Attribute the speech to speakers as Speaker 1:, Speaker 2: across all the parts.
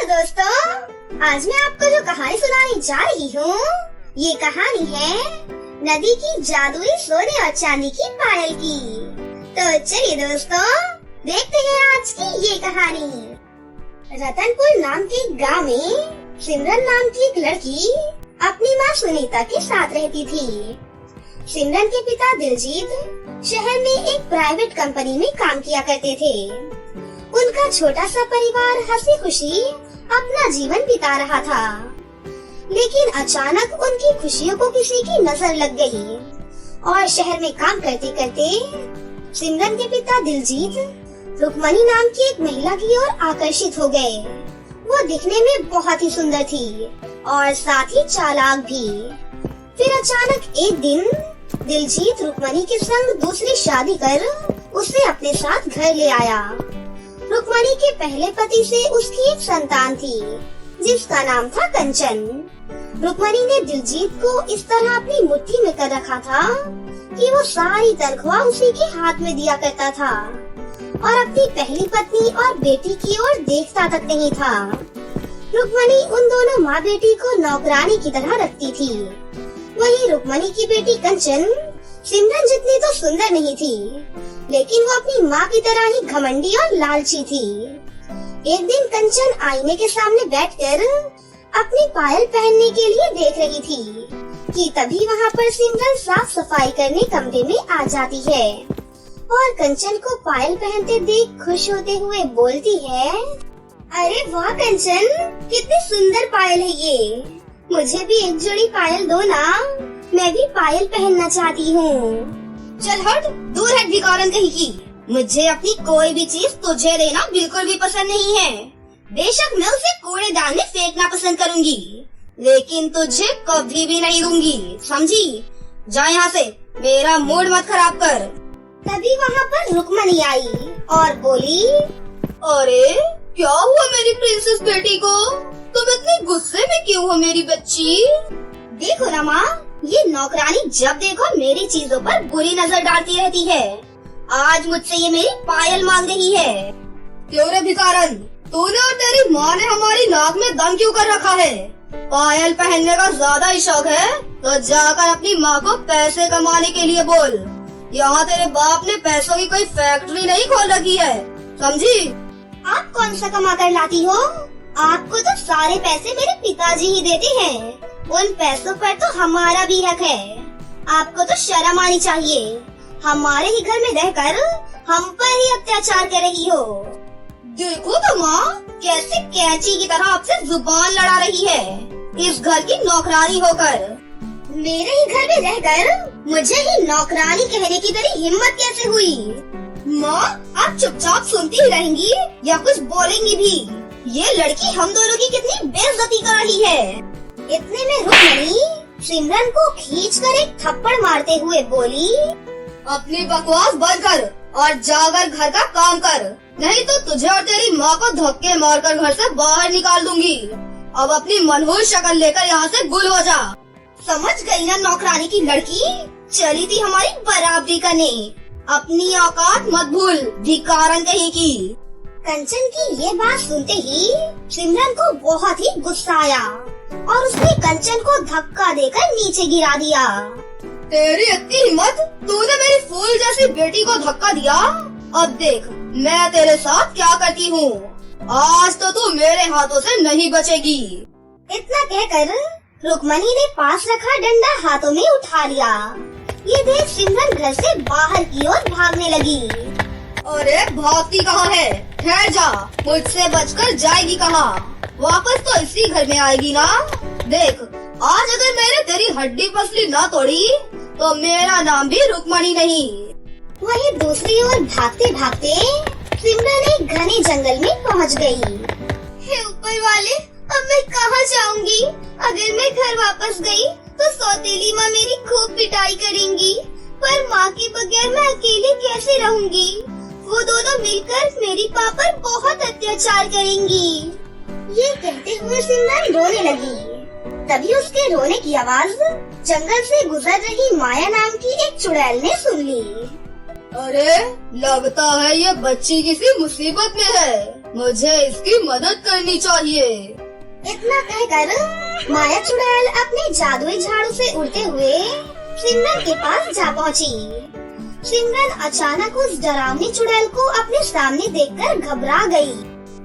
Speaker 1: Hello दोस्तों, आज मैं आपको जो कहानी सुनाने जा रही हूँ, ये कहानी है नदी की जादुई सोने और चांदी की पायल की। तो चलिए दोस्तों, देखते हैं आज की ये कहानी। रतनपुर नाम के गांव में सिमरन नाम की एक लड़की अपनी माँ सुनीता के साथ रहती थी। सिमरन के पिता दिलजीत शहर में एक प्राइवेट कंपनी में काम किया करते थे। उनका छोटा सा परिवार हंसी खुशी अपना जीवन बिता रहा था, लेकिन अचानक उनकी खुशियों को किसी की नजर लग गई और शहर में काम करते करते सिमरन के पिता दिलजीत रुक्मणी नाम की एक महिला की ओर आकर्षित हो गए। वो दिखने में बहुत ही सुंदर थी और साथ ही चालाक भी। फिर अचानक एक दिन दिलजीत रुक्मणी के संग दूसरी शादी कर उसे अपने साथ घर ले आया। रुक्मणी के पहले पति से उसकी एक संतान थी जिसका नाम था कंचन। रुक्मणी ने दिलजीत को इस तरह अपनी मुट्ठी में कर रखा था कि वो सारी तनख्वाह उसी के हाथ में दिया करता था और अपनी पहली पत्नी और बेटी की ओर देखता तक नहीं था। रुक्मणी उन दोनों माँ बेटी को नौकरानी की तरह रखती थी। वहीं रुक्मणी की बेटी कंचन सिमरन जितनी तो सुंदर नहीं थी, लेकिन वो अपनी माँ की तरह ही घमंडी और लालची थी। एक दिन कंचन आईने के सामने बैठकर अपनी पायल पहनने के लिए देख रही थी कि तभी वहाँ पर सिमरन साफ सफाई करने कमरे में आ जाती है और कंचन को पायल पहनते देख खुश होते हुए बोलती है, अरे वाह कंचन, कितनी सुंदर पायल है ये। मुझे भी एक जोड़ी पायल दो ना, मैं भी पायल पहनना चाहती हूँ। चल हट, दूर हट भिखारन कहीं की। मुझे अपनी कोई भी चीज तुझे देना बिल्कुल भी पसंद नहीं है। बेशक मैं उसे कूड़ेदान में फेंकना पसंद करूँगी, लेकिन तुझे कभी भी नहीं दूंगी, समझी? जा यहाँ से, मेरा मूड मत खराब कर। तभी वहाँ पर रुक्मणी आई और बोली, अरे क्या हुआ मेरी प्रिंसेस बेटी को? तुम इतने गुस्से में क्यों हो मेरी बच्ची? देखो ना माँ, ये नौकरानी जब देखो मेरी चीजों पर बुरी नजर डालती रहती है। आज मुझसे ये मेरी पायल मांग रही है। क्यों रे भिखारन, तूने और तेरी माँ ने हमारी नाक में दम क्यों कर रखा है? पायल पहनने का ज्यादा ही शौक है तो जाकर अपनी माँ को पैसे कमाने के लिए बोल। यहाँ तेरे बाप ने पैसों की कोई फैक्ट्री नहीं खोल रखी है, समझी? आप कौन सा कमा कर लाती हो? आपको तो सारे पैसे मेरे पिताजी ही देते हैं। उन पैसों पर तो हमारा भी हक है। आपको तो शर्म आनी चाहिए। हमारे ही घर में रहकर हम पर ही अत्याचार कर रही हो। देखो तो माँ, कैसे कैंची की तरह आपसे जुबान लड़ा रही है, इस घर की नौकरानी होकर। मेरे ही घर में रहकर मुझे ही नौकरानी कहने की तेरी हिम्मत कैसे हुई? माँ, आप चुपचाप सुनती ही रहेंगी या कुछ बोलेंगी भी? ये लड़की हम दोनों की कितनी बेइज्जती कर रही है। इतने में रुक्मणी सिमरन को खींचकर एक थप्पड़ मारते हुए बोली, अपनी बकवास बंद कर और जाकर घर का काम कर, नहीं तो तुझे और तेरी माँ को धक्के मारकर घर से बाहर निकाल दूंगी। अब अपनी मनहूस शक्ल लेकर यहाँ से गुल हो जा। समझ गई ना नौकरानी की लड़की, चली थी हमारी बराबरी करने। अपनी औकात मत भूल, भिखारन कहीं की। कंचन की ये बात सुनते ही सिमरन को बहुत ही गुस्सा आया और उसने कंचन को धक्का देकर नीचे गिरा दिया। तेरी इतनी हिम्मत, तूने मेरी फूल जैसी बेटी को धक्का दिया? अब देख मैं तेरे साथ क्या करती हूँ। आज तो तू मेरे हाथों से नहीं बचेगी। इतना कहकर रुक्मणी ने पास रखा डंडा हाथों में उठा लिया। ये देख सिमरन घर से बाहर की ओर भागने लगी। अरे भागती कहाँ है? ठहर जा, मुझसे बचकर जाएगी कहाँ? वापस तो इसी घर में आएगी ना। देख, आज अगर मैंने तेरी हड्डी पसली ना तोड़ी तो मेरा नाम भी रुक्मणी नहीं। वहीं दूसरी ओर भागते भागते सिमरन एक घने जंगल में पहुंच गई। हे ऊपर वाले, अब मैं कहाँ जाऊंगी? अगर मैं घर वापस गई तो सौतेली माँ मेरी खूब पिटाई करेंगी, पर माँ के बगैर मैं अकेले कैसे रहूंगी? वो दोनों मिलकर मेरी माँ पर बहुत अत्याचार करेंगी। ये कहते हुए सिमरन रोने लगी। तभी उसके रोने की आवाज जंगल से गुजर रही माया नाम की एक चुड़ैल ने सुन ली।
Speaker 2: अरे लगता है ये बच्ची किसी मुसीबत में है, मुझे इसकी मदद करनी चाहिए।
Speaker 1: इतना कहकर माया चुड़ैल अपने जादुई झाड़ू से उड़ते हुए सिमरन के पास जा पहुंची। सिमरन अचानक उस डरावनी चुड़ैल को अपने सामने देखकर घबरा गई।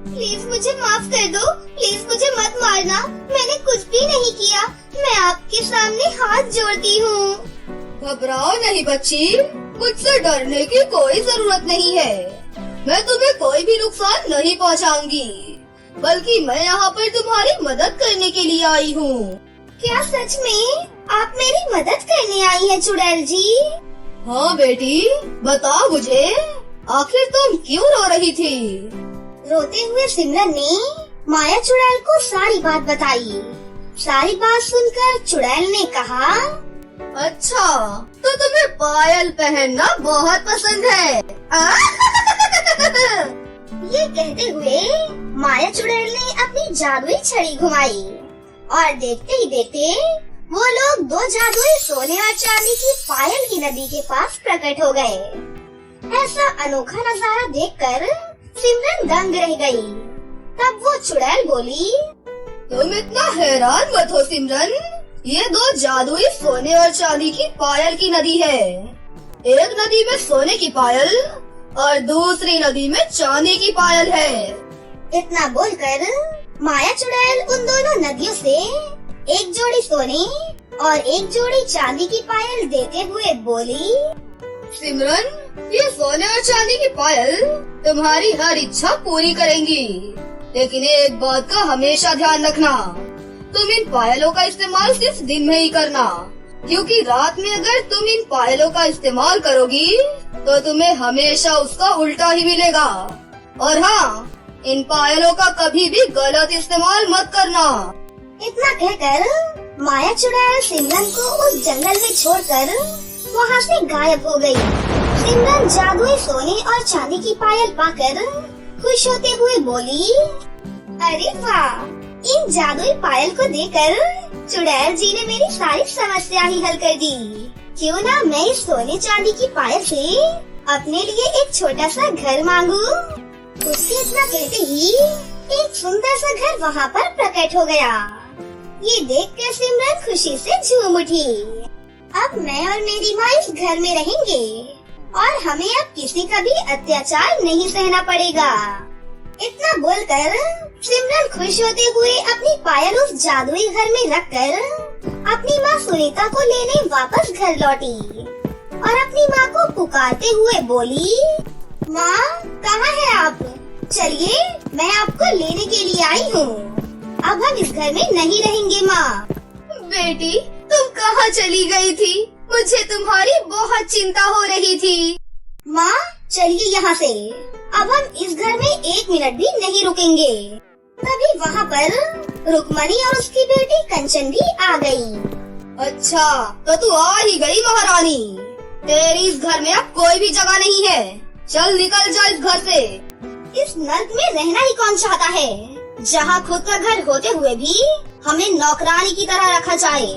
Speaker 1: प्लीज मुझे माफ कर दो, प्लीज मुझे मत मारना, मैंने कुछ भी नहीं किया, मैं आपके सामने हाथ जोड़ती हूँ।
Speaker 2: घबराओ नहीं बच्ची, मुझसे डरने की कोई जरूरत नहीं है। मैं तुम्हें कोई भी नुकसान नहीं पहुँचाऊंगी, बल्कि मैं यहाँ पर तुम्हारी मदद करने के लिए आई हूँ।
Speaker 1: क्या सच में आप मेरी मदद करने आई हैं चुड़ैल जी?
Speaker 2: हाँ बेटी, बताओ मुझे, आखिर तुम क्यों रो रही थी?
Speaker 1: रोते हुए सिमरन ने माया चुड़ैल को सारी बात बताई। सारी बात सुनकर चुड़ैल ने कहा,
Speaker 2: अच्छा, तो तुम्हें पायल पहनना बहुत पसंद है।
Speaker 1: ये कहते हुए माया चुड़ैल ने अपनी जादुई छड़ी घुमाई और देखते ही देखते वो लोग दो जादुई सोने और चांदी की पायल की नदी के पास प्रकट हो गए। ऐसा अनोखा नजारा देखकर सिमरन दंग रह गई। तब वो चुड़ैल बोली,
Speaker 2: तुम इतना हैरान मत हो सिमरन, ये दो जादुई सोने और चांदी की पायल की नदी है। एक नदी में सोने की पायल और दूसरी नदी में चांदी की पायल है।
Speaker 1: इतना बोलकर माया चुड़ैल उन दोनों नदियों से एक जोड़ी सोने और एक जोड़ी चांदी की पायल देते हुए बोली,
Speaker 2: सिमरन, ये सोने और चांदी की पायल तुम्हारी हर इच्छा पूरी करेंगी, लेकिन एक बात का हमेशा ध्यान रखना, तुम इन पायलों का इस्तेमाल सिर्फ दिन में ही करना, क्योंकि रात में अगर तुम इन पायलों का इस्तेमाल करोगी तो तुम्हें हमेशा उसका उल्टा ही मिलेगा। और हाँ, इन पायलों का कभी भी गलत इस्तेमाल मत करना।
Speaker 1: इतना कहकर माया चुड़ैल सिमरन को उस जंगल में छोड़कर वहाँ से गायब हो गई। सिमरन जादुई सोने और चांदी की पायल पाकर खुश होते हुए बोली, अरे वाह, इन जादुई पायल को देकर चुड़ैल जी ने मेरी सारी समस्या ही हल कर दी। क्यों ना मैं इस सोने चांदी की पायल से अपने लिए एक छोटा सा घर मांगू। उसके इतना कहते ही एक सुंदर सा घर वहाँ पर प्रकट हो गया। ये देखकर सिमरन खुशी से झूम उठी। अब मैं और मेरी माँ इस घर में रहेंगे और हमें अब किसी का भी अत्याचार नहीं सहना पड़ेगा। इतना बोलकर सिमरन खुश होते हुए अपनी पायल उस जादुई घर में रखकर अपनी माँ सुनीता को लेने वापस घर लौटी और अपनी माँ को पुकारते हुए बोली, माँ कहाँ है आप? चलिए, मैं आपको लेने के लिए आई हूँ। अब हम इस घर में नहीं रहेंगे माँ।
Speaker 2: बेटी, तुम कहाँ चली गई थी? मुझे तुम्हारी बहुत चिंता हो रही थी।
Speaker 1: माँ चलिए यहाँ से, अब हम इस घर में एक मिनट भी नहीं रुकेंगे। तभी वहाँ पर रुक्मणी और उसकी बेटी कंचन भी आ गई।
Speaker 2: अच्छा, तो तू आ ही गई महारानी। तेरी इस घर में अब कोई भी जगह नहीं है, चल निकल जा इस घर से।
Speaker 1: इस नर्क में रहना ही कौन चाहता है, जहाँ खुद का घर होते हुए भी हमें नौकरानी की तरह रखा जाए।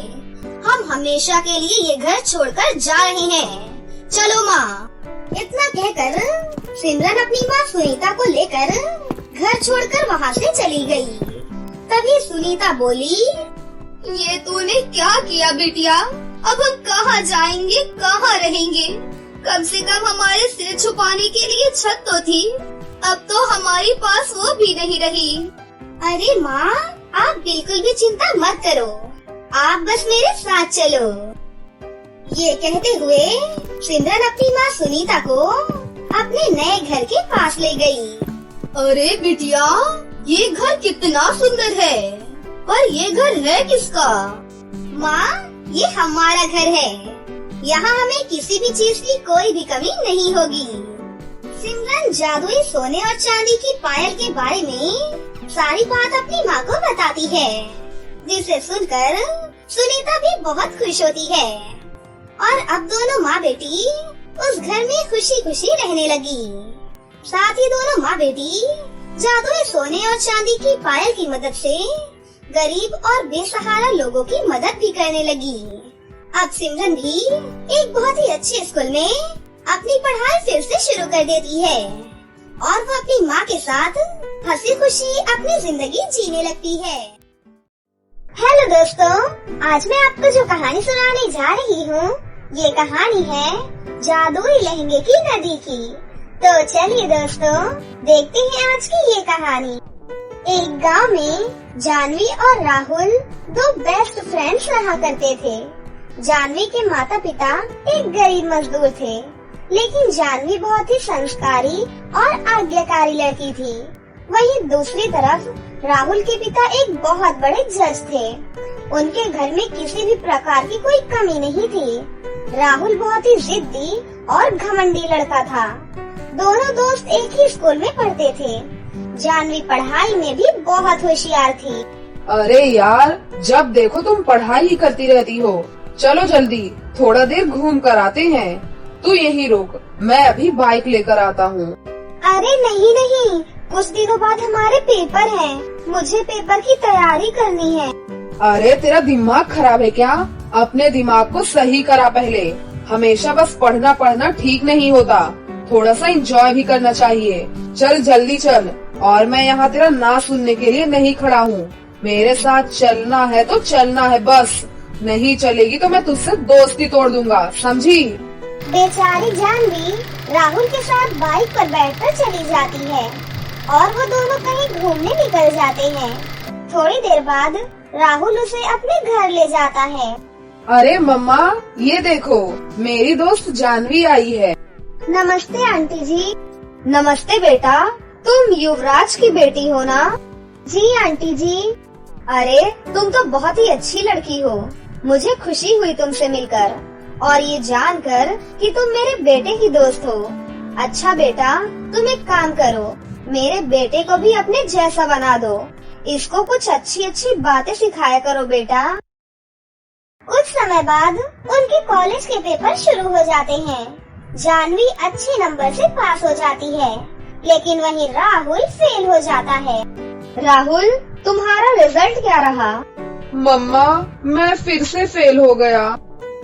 Speaker 1: हम हमेशा के लिए ये घर छोड़कर जा रहे हैं। चलो माँ। इतना कहकर सिमरन अपनी माँ सुनीता को लेकर घर छोड़कर वहाँ से चली गई। तभी सुनीता बोली,
Speaker 2: ये तूने क्या किया बिटिया? अब हम कहाँ जाएंगे, कहाँ रहेंगे? कम से कम हमारे सिर छुपाने के लिए छत तो थी, अब तो हमारे पास वो भी नहीं रही।
Speaker 1: अरे माँ, आप बिल्कुल भी चिंता मत करो, आप बस मेरे साथ चलो। ये कहते हुए सिमरन अपनी माँ सुनीता को अपने नए घर के पास ले गई।
Speaker 2: अरे बिटिया, ये घर कितना सुंदर है, पर ये घर है किसका?
Speaker 1: माँ, ये हमारा घर है, यहाँ हमें किसी भी चीज की कोई भी कमी नहीं होगी। सिमरन जादुई सोने और चांदी की पायल के बारे में सारी बात अपनी माँ को बताती है, जिसे सुनकर सुनीता भी बहुत खुश होती है और अब दोनों माँ बेटी उस घर में खुशी खुशी रहने लगी। साथ ही दोनों माँ बेटी जादुई सोने और चांदी की पायल की मदद से गरीब और बेसहारा लोगों की मदद भी करने लगी। अब सिमरन भी एक बहुत ही अच्छे स्कूल में अपनी पढ़ाई फिर से शुरू कर देती है और वो अपनी माँ के साथ हंसी खुशी अपनी जिंदगी जीने लगती है। हेलो दोस्तों, आज मैं आपको जो कहानी सुनाने जा रही हूँ, ये कहानी है जादुई लहंगे की नदी की। तो चलिए दोस्तों, देखते हैं आज की ये कहानी। एक गांव में जानवी और राहुल दो बेस्ट फ्रेंड्स रहा करते थे। जानवी के माता पिता एक गरीब मजदूर थे, लेकिन जानवी बहुत ही संस्कारी और आज्ञाकारी लड़की थी। वहीं दूसरी तरफ राहुल के पिता एक बहुत बड़े जज थे। उनके घर में किसी भी प्रकार की कोई कमी नहीं थी। राहुल बहुत ही जिद्दी और घमंडी लड़का था। दोनों दोस्त एक ही स्कूल में पढ़ते थे। जानवी पढ़ाई में भी बहुत होशियार थी।
Speaker 3: अरे यार, जब देखो तुम पढ़ाई ही करती रहती हो। चलो जल्दी थोड़ा देर घूम कर आते हैं। तू यहीं रुक, मैं अभी बाइक लेकर आता हूँ।
Speaker 1: अरे नहीं नहीं, कुछ दिनों बाद हमारे पेपर हैं। मुझे पेपर की तैयारी करनी है।
Speaker 3: अरे तेरा दिमाग खराब है क्या? अपने दिमाग को सही करा पहले। हमेशा बस पढ़ना पढ़ना ठीक नहीं होता, थोड़ा सा एंजॉय भी करना चाहिए। चल जल्दी चल, और मैं यहाँ तेरा ना सुनने के लिए नहीं खड़ा हूँ। मेरे साथ चलना है तो चलना है बस, नहीं चलेगी तो मैं तुझसे दोस्ती तोड़ दूंगा, समझी?
Speaker 1: बेचारी जानवी राहुल के साथ बाइक पर बैठकर चली जाती है और वो दोनों कहीं घूमने निकल जाते हैं। थोड़ी देर बाद राहुल उसे अपने घर ले जाता है।
Speaker 3: अरे मम्मा, ये देखो मेरी दोस्त जानवी आई है।
Speaker 1: नमस्ते आंटी जी।
Speaker 2: नमस्ते बेटा, तुम युवराज की बेटी हो ना?
Speaker 1: जी आंटी जी।
Speaker 2: अरे तुम तो बहुत ही अच्छी लड़की हो। मुझे खुशी हुई तुमसे मिलकर और ये जानकर कि तुम मेरे बेटे की दोस्त हो। अच्छा बेटा, तुम एक काम करो, मेरे बेटे को भी अपने जैसा बना दो। इसको कुछ अच्छी अच्छी बातें सिखाया करो बेटा।
Speaker 1: कुछ समय बाद उनके कॉलेज के पेपर शुरू हो जाते हैं। जानवी अच्छे नंबर से पास हो जाती है, लेकिन वहीं राहुल फेल हो जाता है।
Speaker 2: राहुल, तुम्हारा रिजल्ट क्या रहा?
Speaker 3: मम्मा, मैं फिर से फेल हो गया।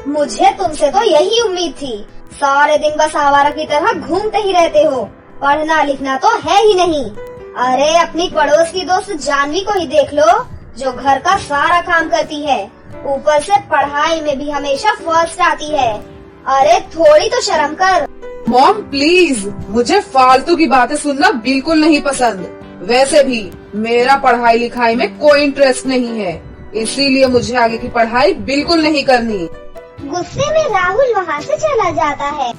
Speaker 2: मुझे तुमसे तो यही उम्मीद थी। सारे दिन बस आवारा की तरह घूमते ही रहते हो, पढ़ना लिखना तो है ही नहीं। अरे अपनी पड़ोस की दोस्त जानवी को ही देख लो, जो घर का सारा काम करती है, ऊपर से पढ़ाई में भी हमेशा फर्स्ट आती है। अरे थोड़ी तो शर्म कर।
Speaker 3: मॉम प्लीज, मुझे फालतू की बातें सुनना बिल्कुल नहीं पसंद। वैसे भी मेरा पढ़ाई लिखाई में कोई इंटरेस्ट नहीं है, इसीलिए मुझे आगे की पढ़ाई बिल्कुल नहीं करनी।
Speaker 1: गुस्से में राहुल वहाँ से चला जाता है।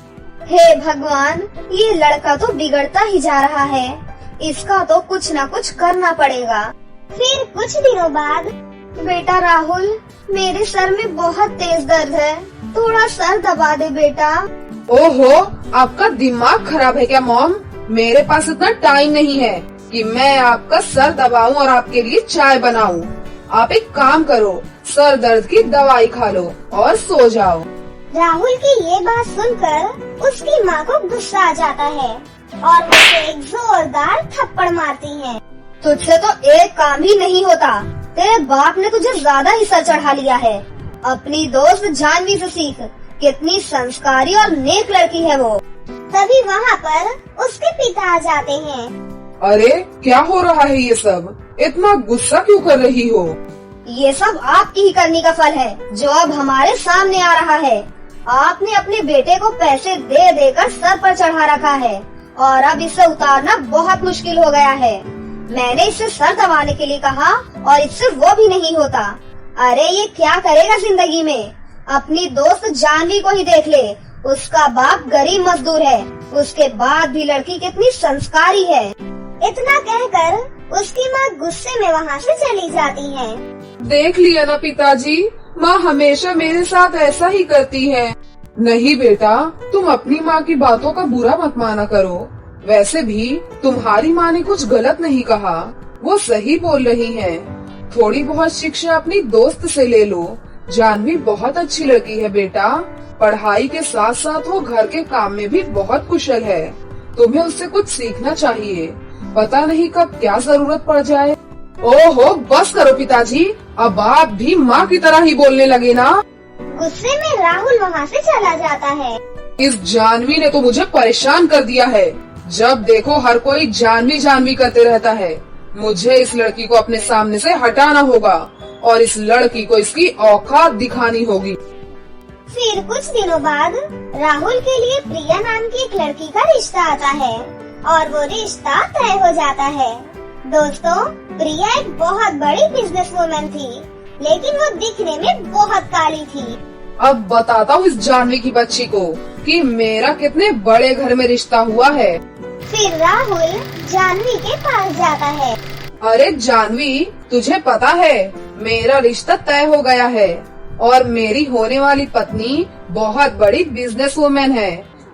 Speaker 2: हे भगवान, ये लड़का तो बिगड़ता ही जा रहा है। इसका तो कुछ न कुछ करना पड़ेगा।
Speaker 1: फिर कुछ दिनों बाद,
Speaker 2: बेटा राहुल, मेरे सर में बहुत तेज दर्द है, थोड़ा सर दबा दे बेटा।
Speaker 3: ओहो, आपका दिमाग खराब है क्या मॉम? मेरे पास इतना टाइम नहीं है कि मैं आपका सर दबाऊं और आपके लिए चाय बनाऊं। आप एक काम करो, सर दर्द की दवाई खा लो और सो जाओ।
Speaker 1: राहुल की ये बात सुनकर उसकी माँ को गुस्सा आ जाता है और वो उसे एक जोरदार थप्पड़ मारती है।
Speaker 2: तुझसे तो एक काम ही नहीं होता, तेरे बाप ने तुझे ज्यादा ही सर चढ़ा लिया है। अपनी दोस्त जानवी से सीख, कितनी संस्कारी और नेक लड़की है वो।
Speaker 1: तभी वहाँ पर उसके पिता आ जाते हैं।
Speaker 3: अरे क्या हो रहा है ये सब? इतना गुस्सा क्यों कर रही हो?
Speaker 2: ये सब आपकी ही करनी का फल है, जो अब हमारे सामने आ रहा है। आपने अपने बेटे को पैसे दे देकर सर पर चढ़ा रखा है और अब इसे उतारना बहुत मुश्किल हो गया है। मैंने इसे सर दबाने के लिए कहा और इससे वो भी नहीं होता। अरे ये क्या करेगा जिंदगी में? अपनी दोस्त जानवी को ही देख ले, उसका बाप गरीब मजदूर है, उसके बाद भी लड़की कितनी संस्कारी है।
Speaker 1: इतना कहकर उसकी माँ गुस्से में वहाँ से चली जाती है।
Speaker 3: देख लिया ना पिताजी, माँ हमेशा मेरे साथ ऐसा ही करती है। नहीं बेटा, तुम अपनी माँ की बातों का बुरा मत माना करो। वैसे भी तुम्हारी माँ ने कुछ गलत नहीं कहा, वो सही बोल रही हैं। थोड़ी बहुत शिक्षा अपनी दोस्त से ले लो। जानवी बहुत अच्छी लड़की है बेटा, पढ़ाई के साथ साथ वो घर के काम में भी बहुत कुशल है। तुम्हें उससे कुछ सीखना चाहिए, पता नहीं कब क्या जरूरत पड़ जाए। ओहो बस करो पिताजी, अब आप भी माँ की तरह ही बोलने लगे ना।
Speaker 1: गुस्से में राहुल वहाँ से चला जाता है।
Speaker 3: इस जानवी ने तो मुझे परेशान कर दिया है। जब देखो हर कोई जानवी जानवी करते रहता है। मुझे इस लड़की को अपने सामने से हटाना होगा और इस लड़की को इसकी औकात दिखानी होगी।
Speaker 1: फिर कुछ दिनों बाद राहुल के लिए प्रिया नाम की एक लड़की का रिश्ता आता है और वो रिश्ता तय हो जाता है। दोस्तों, प्रिया एक बहुत बड़ी बिजनेस वूमन थी, लेकिन वो दिखने में बहुत काली थी।
Speaker 3: अब बताता हूँ इस जानवी की बच्ची को कि मेरा कितने बड़े घर में रिश्ता हुआ है।
Speaker 1: फिर राहुल जानवी के पास जाता है।
Speaker 3: अरे जानवी, तुझे पता है मेरा रिश्ता तय हो गया है और मेरी होने वाली पत्नी बहुत बड़ी बिजनेस वूमेन है।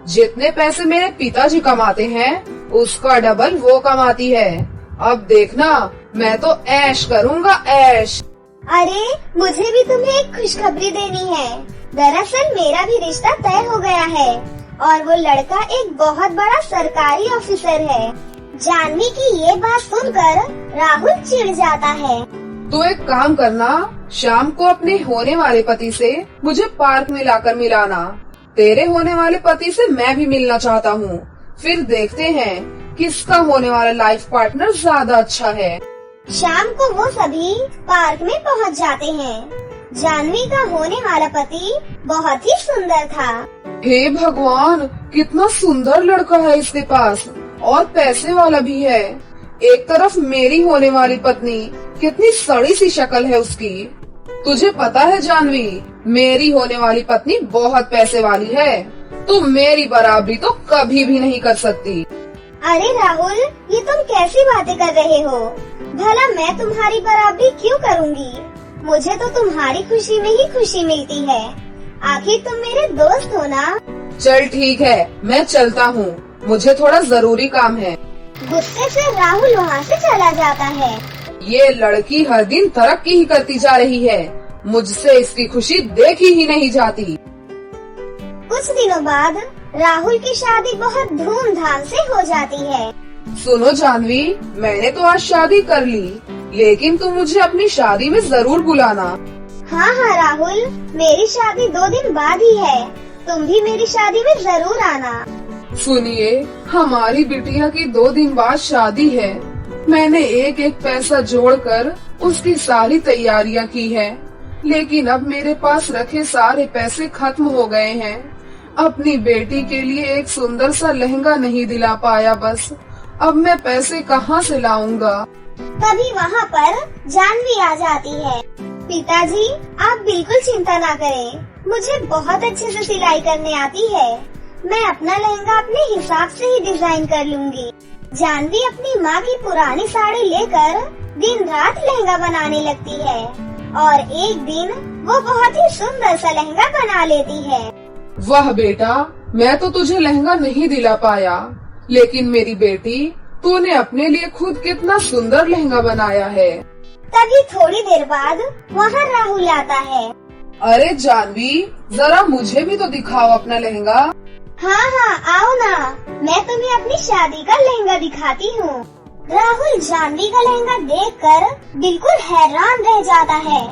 Speaker 3: जितने पैसे मेरे पिताजी कमाते हैं उसका डबल वो कमाती है। अब देखना, मैं तो ऐश करूँगा, ऐश।
Speaker 1: अरे, मुझे भी तुम्हें एक खुशखबरी देनी है। दरअसल मेरा भी रिश्ता तय हो गया है और वो लड़का एक बहुत बड़ा सरकारी ऑफिसर है। जानवी की ये बात सुनकर राहुल चिढ़ जाता है।
Speaker 3: तो एक काम करना, शाम को अपने होने वाले पति से मुझे पार्क में लाकर मिलाना। तेरे होने वाले पति से मैं भी मिलना चाहता हूँ। फिर देखते हैं किसका होने वाला लाइफ पार्टनर ज्यादा अच्छा है।
Speaker 1: शाम को वो सभी पार्क में पहुँच जाते हैं। जानवी का होने वाला पति बहुत ही सुंदर था।
Speaker 3: हे भगवान, कितना सुंदर लड़का है इसके पास और पैसे वाला भी है। एक तरफ मेरी होने वाली पत्नी, कितनी सड़ी सी शक्ल है उसकी। तुझे पता है जानवी, मेरी होने वाली पत्नी बहुत पैसे वाली है, तो मेरी बराबरी तो कभी भी नहीं कर सकती।
Speaker 1: अरे राहुल, ये तुम कैसी बातें कर रहे हो? भला मैं तुम्हारी बराबरी क्यों करूँगी? मुझे तो तुम्हारी खुशी में ही खुशी मिलती है। आखिर तुम मेरे दोस्त हो ना।
Speaker 3: चल ठीक है, मैं चलता हूँ, मुझे थोड़ा जरूरी काम है।
Speaker 1: गुस्से से राहुल वहाँ से चला जाता है।
Speaker 3: ये लड़की हर दिन तरक्की ही करती जा रही है, मुझसे इसकी खुशी देखी ही नहीं जाती।
Speaker 1: कुछ दिनों बाद राहुल की शादी बहुत धूमधाम से हो जाती है।
Speaker 3: सुनो जानवी, मैंने तो आज शादी कर ली, लेकिन तुम मुझे अपनी शादी में जरूर बुलाना।
Speaker 1: हाँ हाँ राहुल, मेरी शादी 2 दिन बाद ही है। तुम भी मेरी शादी में जरूर आना।
Speaker 3: सुनिए, हमारी बिटिया की 2 दिन बाद शादी है। मैंने एक एक पैसा जोड़कर उसकी सारी तैयारियां की है, लेकिन अब मेरे पास रखे सारे पैसे खत्म हो गए हैं। अपनी बेटी के लिए एक सुंदर सा लहंगा नहीं दिला पाया बस। अब मैं पैसे कहाँ से लाऊंगा?
Speaker 1: तभी वहाँ पर जानवी आ जाती है। पिताजी, आप बिल्कुल चिंता ना करें, मुझे बहुत अच्छे से सिलाई करने आती है। मैं अपना लहंगा अपने हिसाब से ही डिजाइन कर लूंगी। जानवी अपनी माँ की पुरानी साड़ी लेकर दिन रात लहंगा बनाने लगती है और एक दिन वो बहुत ही सुंदर सा लहंगा बना लेती है।
Speaker 3: वाह बेटा, मैं तो तुझे लहंगा नहीं दिला पाया, लेकिन मेरी बेटी, तूने अपने लिए खुद कितना सुंदर लहंगा बनाया है।
Speaker 1: तभी थोड़ी देर बाद वहाँ राहुल आता है।
Speaker 3: अरे जानवी, जरा मुझे भी तो दिखाओ अपना लहंगा।
Speaker 1: हाँ हाँ, आओ ना, मैं तुम्हें अपनी शादी का लहंगा दिखाती हूँ। राहुल जानवी का लहंगा देखकर बिल्कुल हैरान रह जाता है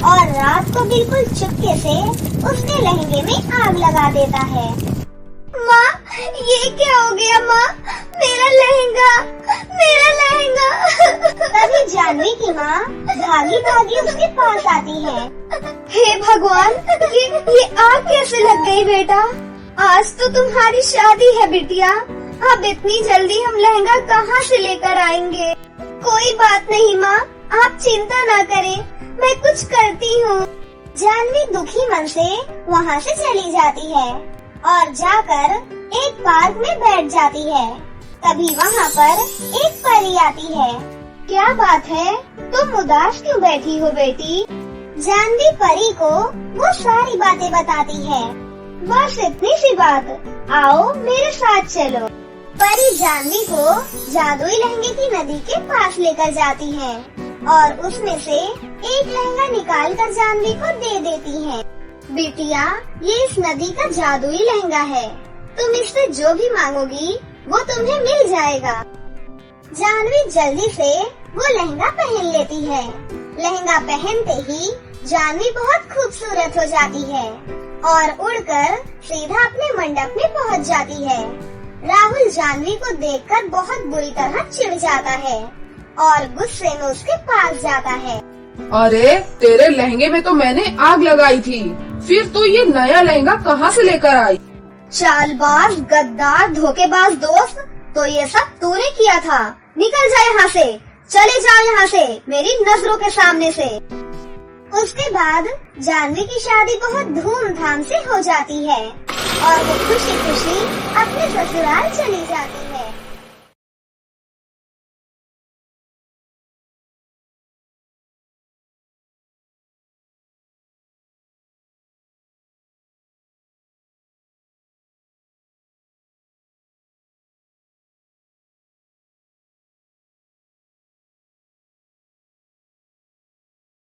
Speaker 1: और रात को बिल्कुल चुपके से उसके लहंगे में आग लगा देता है। माँ, ये क्या हो गया माँ? मेरा लहंगा, मेरा लहंगा। तभी जानवी की माँ भागी भागी उसके पास आती है। हे भगवान, ये आग कैसे लग गई बेटा? आज तो तुम्हारी शादी है बिटिया, अब इतनी जल्दी हम लहंगा कहाँ से लेकर आएंगे? कोई बात नहीं माँ, आप चिंता ना करें, मैं कुछ करती हूँ। जानवी दुखी मन से वहाँ से चली जाती है और जाकर एक पार्क में बैठ जाती है। तभी वहाँ पर एक परी आती है। क्या बात है, तुम उदास क्यों बैठी हो बेटी? जानवी परी को वो सारी बातें बताती है। बस इतनी सी बात, आओ मेरे साथ चलो। परी जानवी को जादुई लहंगे की नदी के पास लेकर जाती है और उसमें से एक लहंगा निकाल कर जानवी को दे देती है। बिटिया, ये इस नदी का जादुई लहंगा है, तुम इससे जो भी मांगोगी वो तुम्हें मिल जाएगा। जानवी जल्दी से वो लहंगा पहन लेती है। लहंगा पहनते ही जानवी बहुत खूबसूरत हो जाती है और उड़कर सीधा अपने मंडप में पहुंच जाती है। राहुल जाह्नवी को देखकर बहुत बुरी तरह चिढ़ जाता है और गुस्से में उसके पास जाता है।
Speaker 3: अरे तेरे लहंगे में तो मैंने आग लगाई थी, फिर तो ये नया लहंगा कहाँ से लेकर आई?
Speaker 1: चालबाज, गद्दार, धोखेबाज दोस्त, तो ये सब तूने किया था। निकल जा यहाँ से, चले जाओ यहाँ से मेरी नजरों के सामने से। उसके बाद जाह्नवी की शादी बहुत धूमधाम से हो जाती है और वो खुशी खुशी अपने ससुराल चली जाती है।